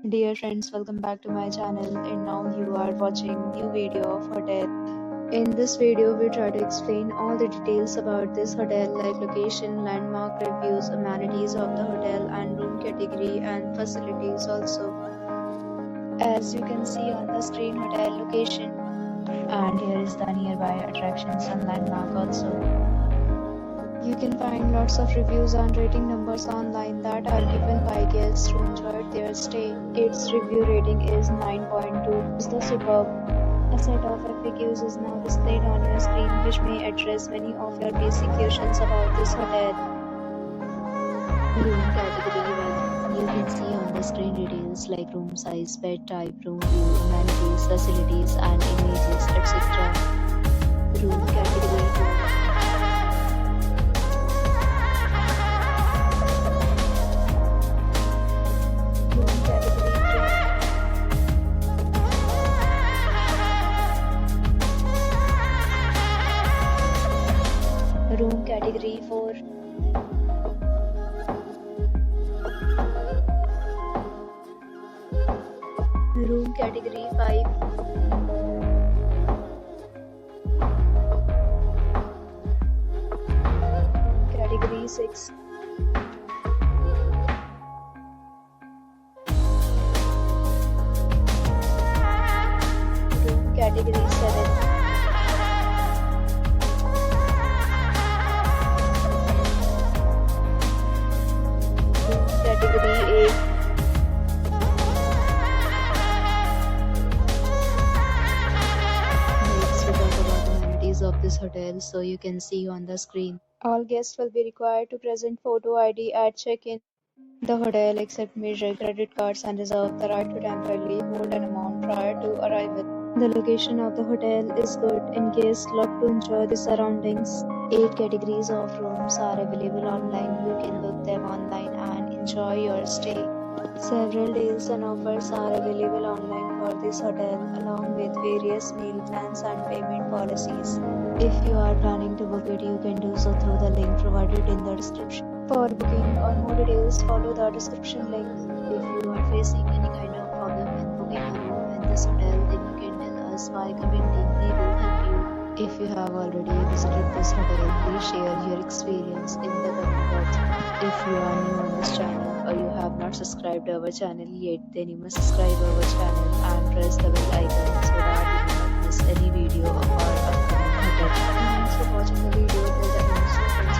Dear friends, welcome back to my channel, and now you are watching new video of hotel. In this video, we try to explain all the details about this hotel like location, landmark, reviews, amenities of the hotel and room category and facilities also. As you can see on the screen, hotel location, and here is the nearby attractions and landmark also. You can find lots of reviews and rating numbers online that are given by guests who enjoyed their stay. Its review rating is 9.2. It's the superb. A set of FAQs is now displayed on your screen which may address many of your basic questions about this hotel. Room category 1. You can see on the screen details like room size, bed type, room view, amenities, facilities and images, etc. Room category 2. Room category 4. Room category 5. Category 6. Room category 7. Category 8. Next we talk about the amenities of this hotel, so you can see on the screen. All guests will be required to present photo ID at check-in. The hotel accepts major credit cards and reserves the right to temporarily hold an amount prior to arrival. The location of the hotel is good and guests love to enjoy the surroundings. 8 categories of rooms are available online. You can book them online and enjoy your stay. Several deals and offers are available online for this hotel along with various meal plans and payment policies. If you are planning to book it, you can do so through the link provided in the description. For booking or more details, follow the description link. If you are facing any kind of problem in booking a room in this hotel, then you can tell us by commenting. We will help you. If you have already visited this hotel, please share your experience in the comment box. If you are new on this channel or you have not subscribed our channel yet, then you must subscribe our channel and press the bell icon so that you do not miss any video of our upcoming hotel. Thanks for watching the video till the end. So friends,